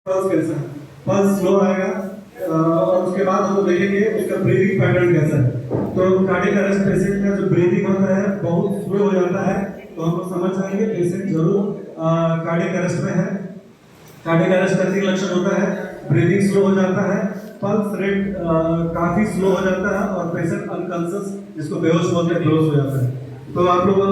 Pulse कैसा है, pulse slow आएगा और उसके बाद हम देखेंगे उसका ब्रीदिंग पैटर्न कैसा है। तो कार्डियक अरेस्ट पेशेंट का जो ब्रीदिंग होता है बहुत स्लो हो जाता है, तो हम लोग समझ जाएंगे पेशेंट जरूर कार्डियक अरेस्ट में है। कार्डियक अरेस्ट का तीन लक्षण होता है, ब्रीदिंग स्लो हो जाता है, पल्स रेट काफी स्लो हो जाता है और पेशेंट अनकॉन्शियस, जिसको बेहोश बोलते हैं, बेहोश हो जाता है। तो आप लोगों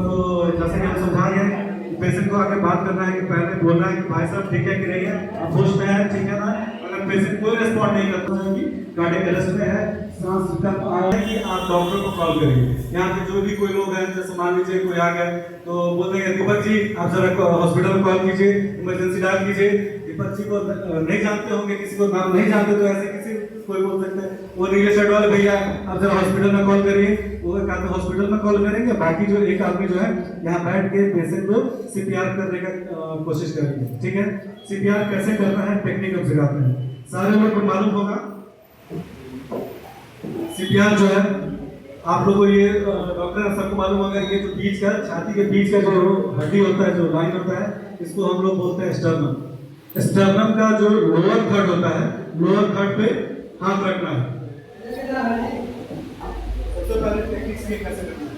को जैसे कि हम समझा रहे हैं, पेशेंट को आके बात करना है कि पहले बोलना है कि भाई साहब ठीक है कि नहीं है, आप होश में है, ठीक है ना। अगर पेशेंट कोई रिस्पॉन्ड नहीं करता है कि कार्डियक अरेस्ट में है, सांस कम आ रहा है, कि आप डॉक्टर को कॉल करिए। यहाँ पे जो भी कोई लोग हैं, जैसे मान लीजिए कोई आ गए तो बोल देंगे दीपक जी आप जरा हॉस्पिटल कॉल कीजिए, इमरजेंसी डायल कीजिए। दीपक जी को नहीं जानते होंगे, किसी को नाम नहीं जानते, तो ऐसे किसी कोई बोल सकते हैं वो नीले शर्ट वाले भैया आप जरा हॉस्पिटल में कॉल करिए, वो एक आदमी हॉस्पिटल में कॉल करेंगे, बाकी जो एक आदमी जो है यहाँ बैठ के पेशेंट को सीपीआर करने का कोशिश करेंगे। ठीक है, सीपीआर कैसे करना है टेक्निक हम सिखाते हैं, सारे लोग को मालूम होगा। सीपीआर जो है आप लोगों को ये डॉक्टर सबको मालूम होगा, ये जो बीच का छाती के बीच का जो हड्डी होता है, जो लाइन होता है, इसको हम लोग बोलते हैं स्टर्नम। स्टर्नम का जो लोअर थर्ड होता है, लोअर थर्ड पे हाथ रखना है। सबसे पहले टेक्निक से कैसे करना है,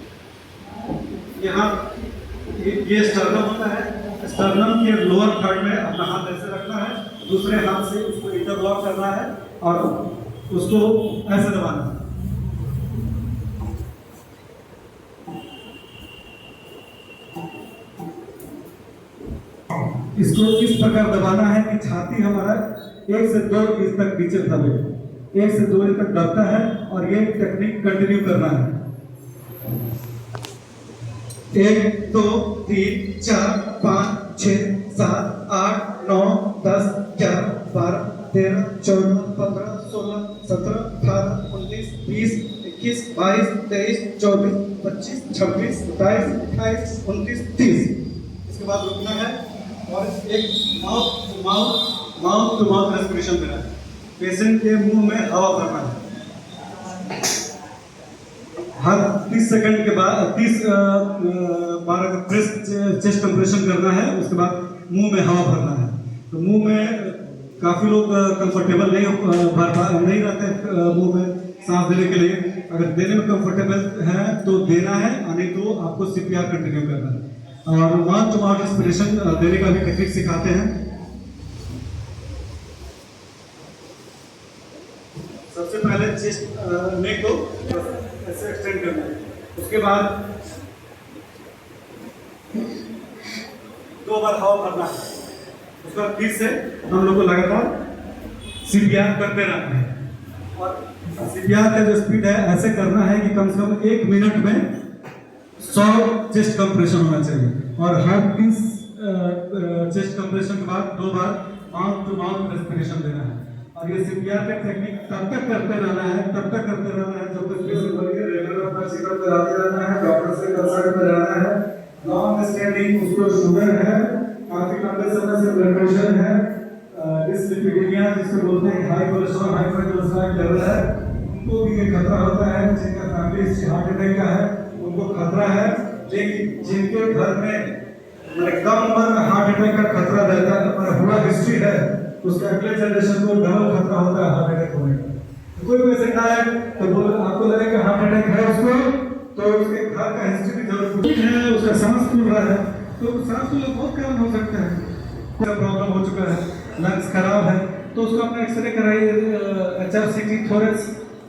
यहाँ ये स्टर्नम होता है, स्टर्नम के लोअर थर्ड में अपना हाथ ऐसे रखना है, दूसरे हाथ से उसको इंटरलॉक करना है और उसको ऐसे दबाना है। इसको इस प्रकार दबाना है कि छाती हमारा 1 से 2 इंच तक नीचे दबे, 1 से 2 इंच तक दबता है और ये टेक्निक कंटिन्यू करना है। 1 2 3 4 5 6 7 8 9 10 11 12 13 14 15 16 17 18 19 20 21 22 23 24 25 26 27 28 29 30। इसके बाद रुकना है और एक माउथ टू माउथ रेस्पिरेशन देना है, पेशेंट के मुंह में हवा भरना है। हर 30 सेकंड के बाद 30 बार प्रेस चेस्ट कंप्रेशन करना है, उसके बाद मुंह में हवा भरना है। तो मुंह में काफी लोग कंफर्टेबल नहीं रहते मुंह में सांस देने के लिए, अगर देने में कंफर्टेबल है तो देना है, नहीं तो आपको सीपीआर कंटिन्यू करना है। और माउथ टू माउथ रेस्पिरेशन देने का भी टेक्निक सिखाते हैं। सबसे पहले चेस्ट नेक को ऐसे एक्सटेंड करना है, उसके बाद 2 बार हवा भरना है, उसके बाद फिर से हम लोग को लगातार सीपीआर करते रहना है। और सीपीआर का जो स्पीड है ऐसे करना है कि कम से कम 1 मिनट में 100 चेस्ट कंप्रेशन होना चाहिए, और हर 30 चेस्ट कंप्रेशन के बाद 2 बार माउथ टू माउथ रेस्पिरेशन देना है। और ये सीपीआर का टेक्निक तब तक करते रहना है, जब तक पेशेंट बल्कि रेगुलर अपना चेकअप कराते रहना है, डॉक्टर से कंसल्ट में रहना है। लॉन्ग स्टैंडिंग उसको शुगर है, काफी लंबे समय से ब्लड प्रेशर है, डिसलिपिडीमिया जिसको बोलते हैं high cholesterol high triglyceride level है, उनको भी ये खतरा होता है। जिनका फैमिली हिस्ट्री हार्ट अटैक का है उनको खतरा है, लेकिन जिनके घर में कम उम्र में हार्ट अटैक का खतरा रहता है और हुआ हिस्ट्री है, उसके अगले जनरेशन को डबल खतरा होता है हार्ट अटैक होने का। कोई पेशेंट आए तो आपको लगे कि हार्ट अटैक है उसको, तो उसके घर का हिस्ट्री भी जरूर है, उसका सांस फूल रहा है, तो सांस फूलने बहुत कारण हो सकता है, प्रॉब्लम हो चुका है, लंग्स खराब है, तो उसको अपना एक्सरे कराइए, HRCT थोरेक्स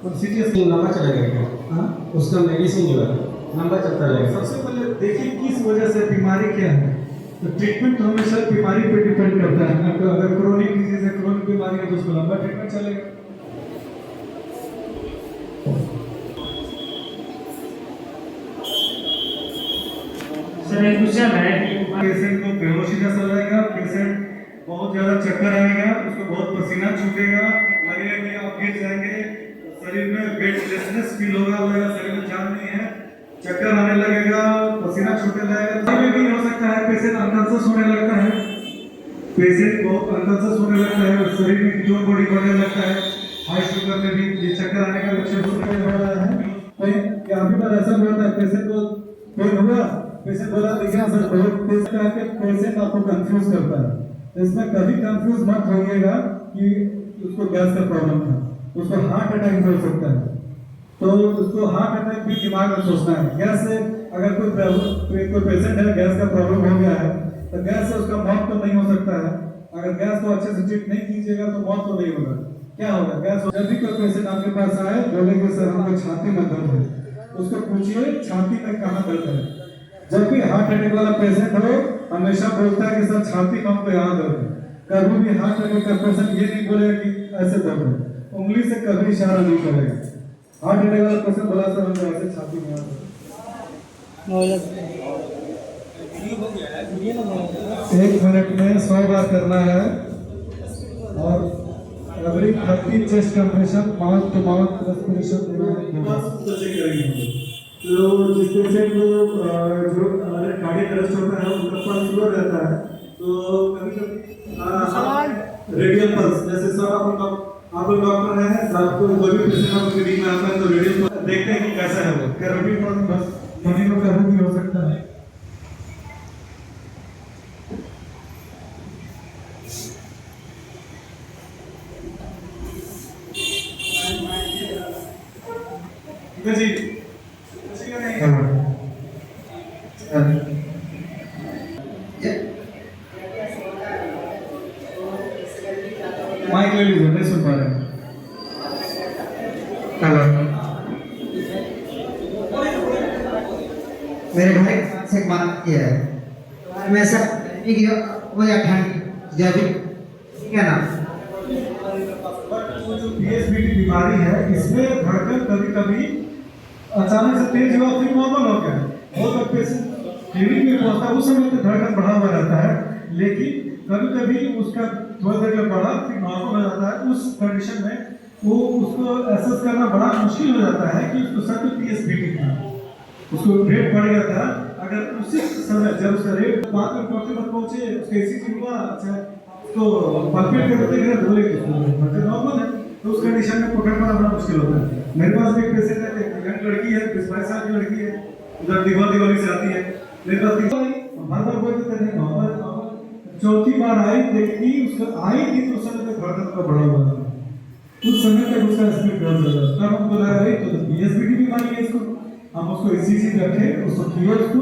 और CT लंबा चलेगा। हाँ, उसका मेडिसिन जो है लंबा चलता रहेगा। सबसे पहले देखिए किस वजह से बीमारी क्या है, तो ट्रीटमेंट हमेशा बीमारी पे डिपेंड करता है। अगर क्रोनिक डिजीज है, क्रोनिक बीमारी है, तो उसको लंबा ट्रीटमेंट चलेगा। सर एक क्वेश्चन है कि पेशेंट को बेहोशी जैसा लगेगा, पेशेंट बहुत ज्यादा चक्कर आएगा, उसको बहुत पसीना छूटेगा, लगेगा कि आप गिर जाएंगे, शरीर में वेटलेसनेस फील होगा, शरीर में जान नहीं है, चक्कर आने लगेगा, पसीना छूटने लगेगा। ये भी हो सकता है पेशेंट अनकॉन्शियस होने लगता है, पेशेंट को अनकॉन्शियस होने लगता है, शरीर में जोर बॉडी बढ़ने लगता है, हाई शुगर में भी ये चक्कर आने का लक्षण होने लग रहा है। क्या अभी बार ऐसा होता है पेशेंट को कोई हुआ, पेशेंट बोला देखिए सर बहुत पेशेंट आपको कंफ्यूज करता है, इसमें कभी कंफ्यूज मत होइएगा कि उसको गैस का प्रॉब्लम था, उसको हार्ट अटैक हो सकता है। तो उसको हार्ट अटैक भी दिमाग में सोचना है। गैस से अगर कोई पेशेंट है, गैस का प्रॉब्लम हो गया है, तो गैस से उसका मौत तो नहीं हो सकता है। अगर गैस को अच्छे से ट्रीट नहीं कीजिएगा तो मौत तो नहीं होगा। क्या होगा? गैस जब भी कोई पेशेंट आपके पास आए, बोलेंगे सर हमको छाती में दर्द है, उसको पूछिए छाती में कहाँ दर्द है। जब भी हार्ट अटैक वाला पेशेंट हो, हमेशा बोलता है कि सर छाती में हमको यहाँ दर्द है। कभी भी हार्ट अटैक का पेशेंट ये नहीं बोलेगा कि ऐसे दर्द है, उंगली से कभी इशारा नहीं करेगा। हार्ट अटैक वाला पेशेंट बोला सर हमको ऐसे छाती में यहाँ दर्द। 1 मिनट में 100 बार करना है और every 30 chest compression, mouth to mouth respiration देना है। तो जिस पेशेंट को जो कार्डियक अरेस्ट होता है उनका पल्स स्लो रहता है, तो कभी रेडियल पल्स, जैसे सर आप लोग डॉक्टर हैं, आपको कोई भी पेशेंट आपको क्लिनिक में आता है तो रेडियल पल्स देखते हैं कि कैसा है वो। कैरोटिड पल्स बस होने को कभी भी हो सकता है। जी माइक ले लीजिए, नहीं सुन पा रहे हैं। मेरे भाई से एक बात किया है, मैं सब वो या ठंड जैविक ठीक है ना। जो पीएसबीटी बीमारी है, इसमें धड़कन कभी कभी अचानक से तेज हुआ फिर नॉर्मल हो गया। बहुत पेशेंट क्लिनिक में पहुंचता है, उस समय तो धड़कन बढ़ा हुआ रहता है, लेकिन कभी कभी उसका थोड़ा देर बढ़ा फिर नॉर्मल हो जाता है। उस कंडीशन में वो उसको एसेस करना बड़ा मुश्किल हो जाता है कि उसको सर पीएसबीटी था, उसको रेट बढ़ गया था। अगर उसी समय जब उसका रेट बाद में डॉक्टर तक पहुंचे, उसका ईसीजी हुआ, अच्छा तो पल्पेट करते गए बोले कि नॉर्मल है, तो उस कंडीशन में पकड़ पाना बड़ा मुश्किल होता है। मेरे पास भी एक पेशेंट है, एक यंग लड़की है, 22 साल की लड़की है, उधर दिवाली से आती है मेरे पास। बार बोलते थे नॉर्मल, चौथी बार आई देखी, उसका आई थी तो उस समय तक धड़कन का बढ़ा हुआ था, उस समय तक उसका स्पीड बढ़ रहा था। तब हम बोला अरे तो पीएसबीटी बीमारी है इसको, हम उसको ईसीजी रखे, उसको किया, उसके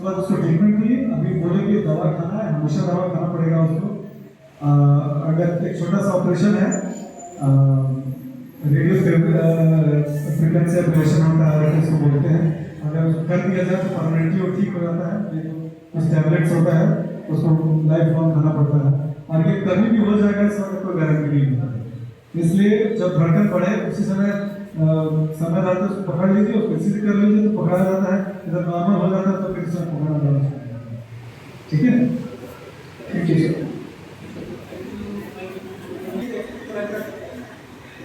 बाद उसको ट्रीटमेंट दिए। अभी बोले कि दवा खाना है, हमेशा दवा खाना पड़ेगा उसको। अगर एक छोटा सा ऑपरेशन है, रेडियो फ्रिक्वेंसी एब्लेशन होता है उसको बोलते हैं, अगर उसको कर दिया जाए तो परमानेंटली वो ठीक हो जाता है। कुछ टैबलेट्स होता है, उसको लाइफ लॉन्ग खाना पड़ता है, और ये कभी भी हो जाएगा इसका कोई गारंटी नहीं होता है। इसलिए जब धड़कन बढ़े उसी समय रहता है उसको पकड़ लीजिए, उसको सीधे कर लीजिए तो पकड़ा जाता है। जब नॉर्मल हो जाता है तो फिर सब पकड़ना पड़ता है। ठीक है, ठीक है।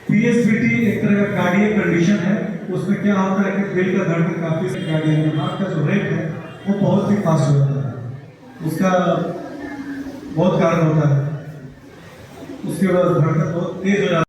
पीएसबीटी एक तरह का कार्डियक कंडीशन है। उसमें क्या होता है कि दिल का धड़कन काफी से कार्डियक, हार्ट का जो रेट है वो बहुत ही फास्ट हो जाता है, उसका बहुत कारण होता है, उसके बाद धड़कन बहुत तेज हो जाता है।